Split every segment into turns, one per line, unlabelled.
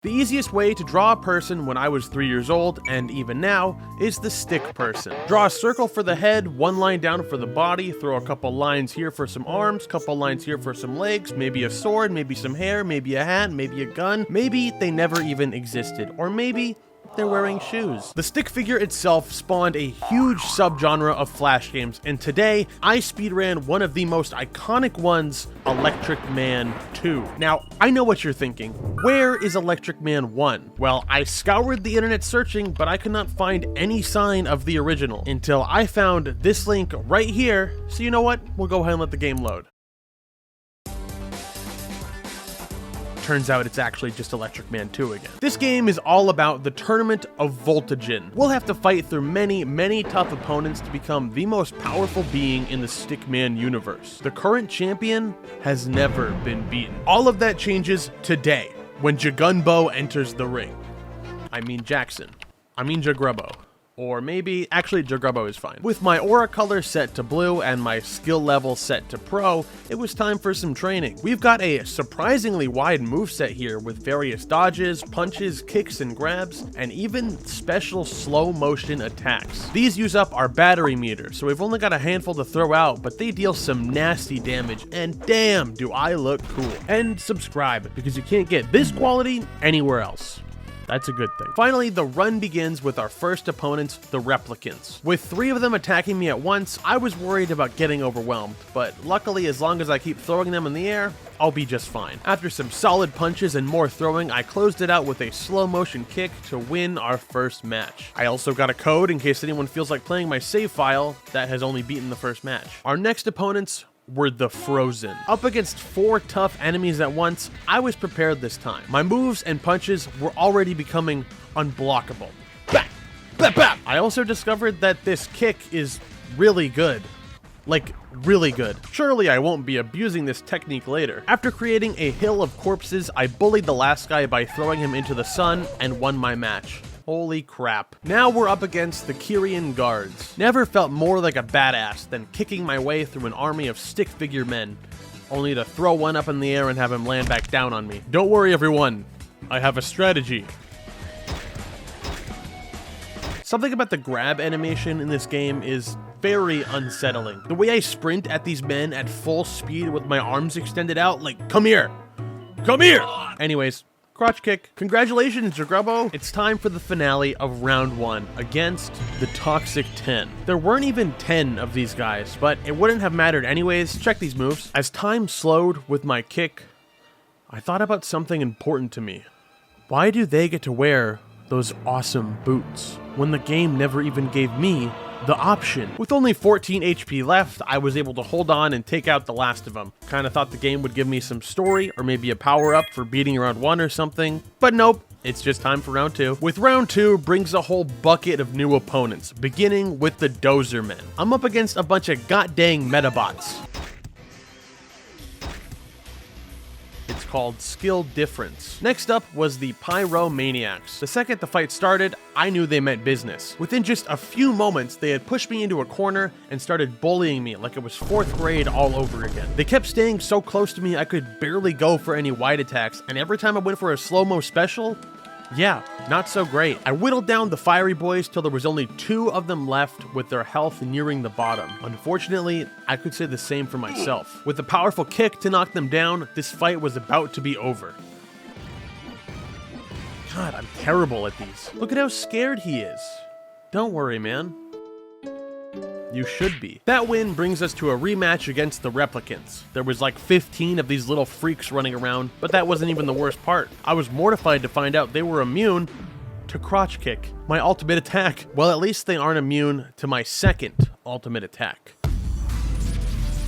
The easiest way to draw a person when I was 3 years old, and even now, is the stick person. Draw a circle for the head, one line down for the body, throw a couple lines here for some arms, couple lines here for some legs, maybe a sword, maybe some hair, maybe a hat, maybe a gun, maybe they never even existed, or maybe they're wearing shoes. The stick figure itself spawned a huge subgenre of Flash games, and today, I speedran one of the most iconic ones, Electric Man 2. Now, I know what you're thinking. Where is Electric Man 1? Well, I scoured the internet searching, but I could not find any sign of the original until I found this link right here, so you know what? We'll go ahead and let the game load. Turns out it's actually just Electric Man 2 again. This game is all about the Tournament of Voltagen. We'll have to fight through many tough opponents to become the most powerful being in the Stickman universe. The current champion has never been beaten. All of that changes today, when Jagunbo enters the ring. I mean Jackson. I mean Jagrubbo. Or maybe, actually Jagrubbo is fine. With my aura color set to blue and my skill level set to pro, it was time for some training. We've got a surprisingly wide moveset here with various dodges, punches, kicks and grabs, and even special slow motion attacks. These use up our battery meter, so we've only got a handful to throw out, but they deal some nasty damage, and damn do I look cool. And subscribe, because you can't get this quality anywhere else. That's a good thing. Finally, the run begins with our first opponents, the Replicants. With 3 of them attacking me at once, I was worried about getting overwhelmed, but luckily as long as I keep throwing them in the air, I'll be just fine. After some solid punches and more throwing, I closed it out with a slow motion kick to win our first match. I also got a code in case anyone feels like playing my save file that has only beaten the first match. Our next opponents were the Frozen. Up against 4 tough enemies at once, I was prepared this time. My moves and punches were already becoming unblockable. Bap! Bap! Bap! I also discovered that this kick is really good. Like, really good. Surely I won't be abusing this technique later. After creating a hill of corpses, I bullied the last guy by throwing him into the sun and won my match. Holy crap. Now we're up against the Kyrian guards. Never felt more like a badass than kicking my way through an army of stick figure men, only to throw one up in the air and have him land back down on me. Don't worry everyone, I have a strategy. Something about the grab animation in this game is very unsettling. The way I sprint at these men at full speed with my arms extended out, like, come here! Come here! Anyways, crotch kick. Congratulations, Jagrubbo. It's time for the finale of round 1 against the Toxic 10. There weren't even 10 of these guys, but it wouldn't have mattered anyways. Check these moves. As time slowed with my kick, I thought about something important to me. Why do they get to wear those awesome boots when the game never even gave me the option? With only 14 HP left, I was able to hold on and take out the last of them. Kinda thought the game would give me some story or maybe a power up for beating round 1 or something, but nope, it's just time for round 2. With round 2 brings a whole bucket of new opponents, beginning with the Dozer Men. I'm up against a bunch of goddamn Metabots. It's called Skill Difference. Next up was the Pyromaniacs. The second the fight started, I knew they meant business. Within just a few moments, they had pushed me into a corner and started bullying me like it was 4th grade all over again. They kept staying so close to me I could barely go for any wide attacks, and every time I went for a slow-mo special, yeah, not so great. I whittled down the fiery boys till there was only 2 of them left with their health nearing the bottom. Unfortunately, I could say the same for myself. With a powerful kick to knock them down, this fight was about to be over. God, I'm terrible at these. Look at how scared he is. Don't worry, man. You should be. That win brings us to a rematch against the Replicants. There was like 15 of these little freaks running around, but that wasn't even the worst part. I was mortified to find out they were immune to crotch kick, my ultimate attack. Well, at least they aren't immune to my second ultimate attack.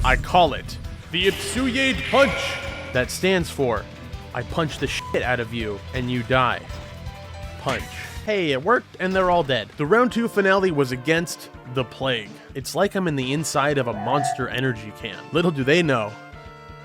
I call it the Itsuyade Punch. That stands for, I punch the shit out of you and you die. Punch. Hey, it worked and they're all dead. The round 2 finale was against the Plague. It's like I'm in the inside of a Monster Energy can. Little do they know,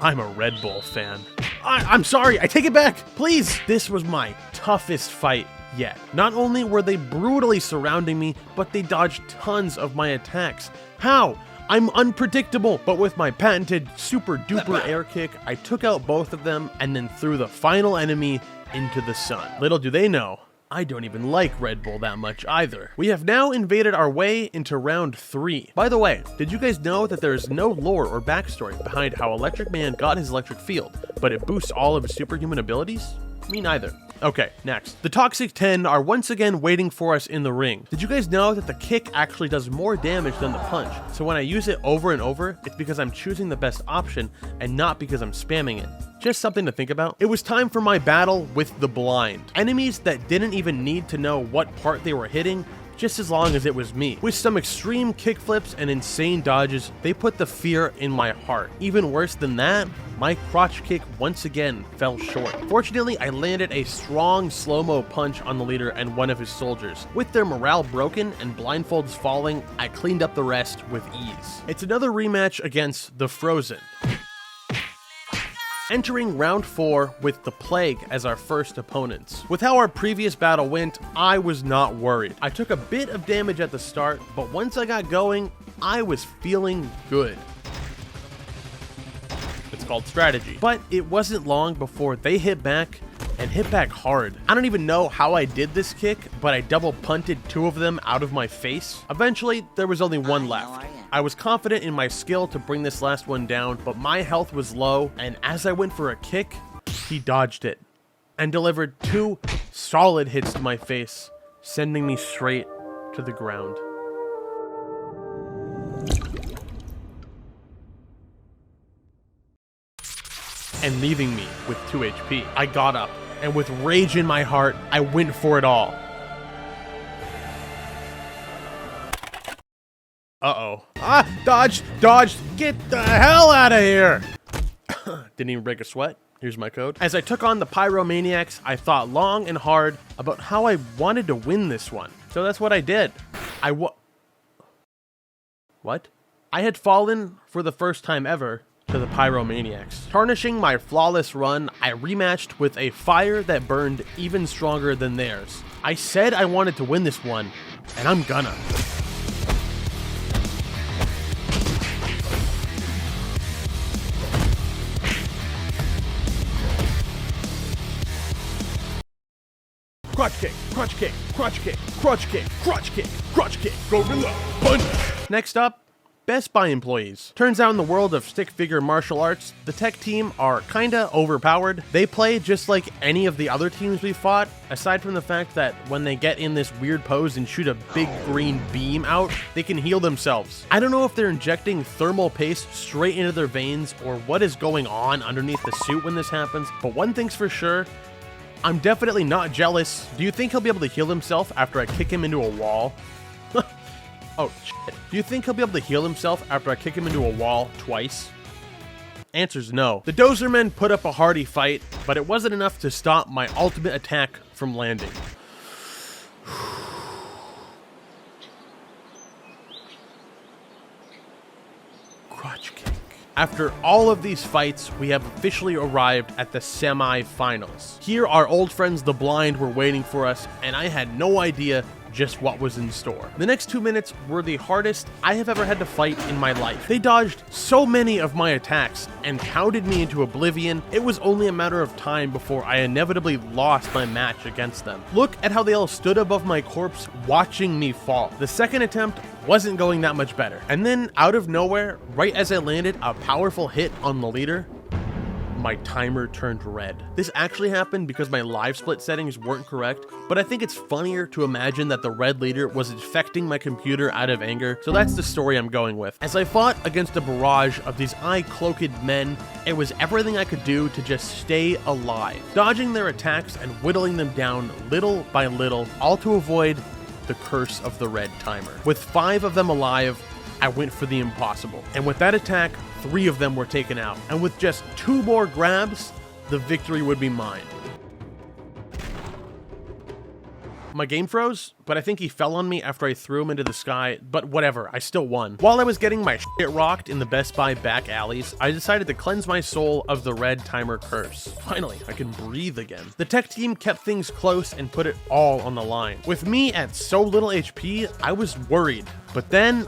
I'm a Red Bull fan. I'm sorry, I take it back, please. This was my toughest fight yet. Not only were they brutally surrounding me, but they dodged tons of my attacks. How? I'm unpredictable, but with my patented super duper air kick, I took out both of them and then threw the final enemy into the sun. Little do they know, I don't even like Red Bull that much either. We have now invaded our way into round 3. By the way, did you guys know that there is no lore or backstory behind how Electric Man got his electric field, but it boosts all of his superhuman abilities? Me neither. Okay, next. The Toxic 10 are once again waiting for us in the ring. Did you guys know that the kick actually does more damage than the punch? So when I use it over and over, it's because I'm choosing the best option and not because I'm spamming it. Just something to think about. It was time for my battle with the blind. Enemies that didn't even need to know what part they were hitting, just as long as it was me. With some extreme kickflips and insane dodges, they put the fear in my heart. Even worse than that, my crotch kick once again fell short. Fortunately, I landed a strong slow-mo punch on the leader and one of his soldiers. With their morale broken and blindfolds falling, I cleaned up the rest with ease. It's another rematch against the Frozen. Entering round 4 with the Plague as our first opponents. With how our previous battle went, I was not worried. I took a bit of damage at the start, but once I got going, I was feeling good. It's called strategy. But it wasn't long before they hit back, and hit back hard. I don't even know how I did this kick, but I double punted 2 of them out of my face. Eventually, there was only 1 left. I was confident in my skill to bring this last one down, but my health was low, and as I went for a kick, he dodged it and delivered 2 solid hits to my face, sending me straight to the ground. And leaving me with 2 HP. I got up, and with rage in my heart, I went for it all. Uh-oh. Ah! Dodged! Dodged! Get the hell out of here! Didn't even break a sweat. Here's my code. As I took on the Pyromaniacs, I thought long and hard about how I wanted to win this one. So that's what I did. What? I had fallen for the first time ever to the Pyromaniacs. Tarnishing my flawless run, I rematched with a fire that burned even stronger than theirs. I said I wanted to win this one, and I'm gonna. Crotch kick, crotch kick, crotch kick, crotch kick, crotch kick, crotch kick, gorilla punch. Next up, Best Buy employees. Turns out in the world of stick figure martial arts, the tech team are kinda overpowered. They play just like any of the other teams we fought, aside from the fact that when they get in this weird pose and shoot a big green beam out, they can heal themselves. I don't know if they're injecting thermal paste straight into their veins or what is going on underneath the suit when this happens, but one thing's for sure, I'm definitely not jealous. Do you think he'll be able to heal himself after I kick him into a wall? Oh, shit. Do you think he'll be able to heal himself after I kick him into a wall twice? Answer's no. The Dozermen put up a hearty fight, but it wasn't enough to stop my ultimate attack from landing. Crotch kick. After all of these fights, we have officially arrived at the semi-finals. Here, our old friends the Blind were waiting for us, and I had no idea just what was in store. The next 2 minutes were the hardest I have ever had to fight in my life. They dodged so many of my attacks and pounded me into oblivion, it was only a matter of time before I inevitably lost my match against them. Look at how they all stood above my corpse watching me fall. The second attempt wasn't going that much better. And then, out of nowhere, right as I landed a powerful hit on the leader, my timer turned red. This actually happened because my live split settings weren't correct, but I think it's funnier to imagine that the red leader was infecting my computer out of anger, so that's the story I'm going with. As I fought against a barrage of these eye-cloaked men, it was everything I could do to just stay alive, dodging their attacks and whittling them down little by little, all to avoid the curse of the red timer. With 5 of them alive, I went for the impossible. And with that attack, 3 of them were taken out. And with just 2 more grabs, the victory would be mine. My game froze, but I think he fell on me after I threw him into the sky, but whatever, I still won. While I was getting my shit rocked in the Best Buy back alleys, I decided to cleanse my soul of the red timer curse. Finally, I can breathe again. The tech team kept things close and put it all on the line. With me at so little HP, I was worried. But then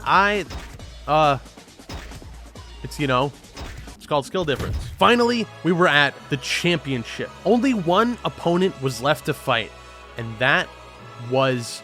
it's called skill difference. Finally, we were at the championship. Only one opponent was left to fight, and that was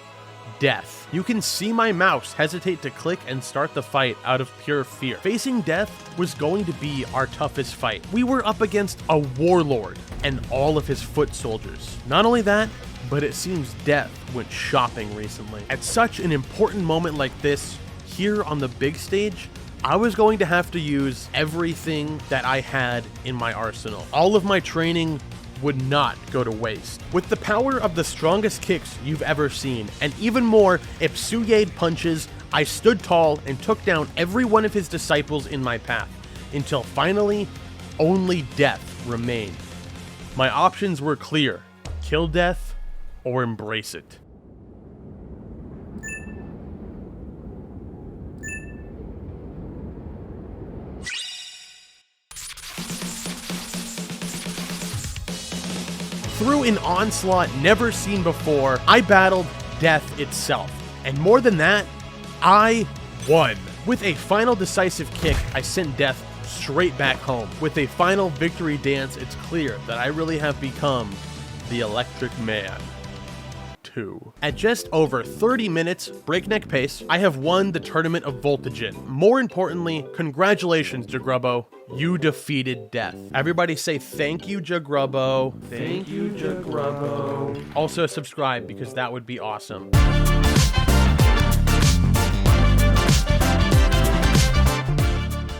Death. You can see my mouse hesitate to click and start the fight out of pure fear. Facing Death was going to be our toughest fight. We were up against a warlord and all of his foot soldiers. Not only that, but it seems Death went shopping recently. At such an important moment like this, here on the big stage, I was going to have to use everything that I had in my arsenal. All of my training would not go to waste. With the power of the strongest kicks you've ever seen, and even more Ipsuyade punches, I stood tall and took down every one of his disciples in my path, until finally, only Death remained. My options were clear: kill Death or embrace it. Through an onslaught never seen before, I battled Death itself. And more than that, I won. With a final decisive kick, I sent Death straight back home. With a final victory dance, it's clear that I really have become the Electric Man. At just over 30 minutes, breakneck pace, I have won the Tournament of Voltagen. More importantly, congratulations, Jagrubbo. You defeated Death. Everybody say thank you, Jagrubbo. Thank you, Jagrubbo. Also subscribe, because that would be awesome.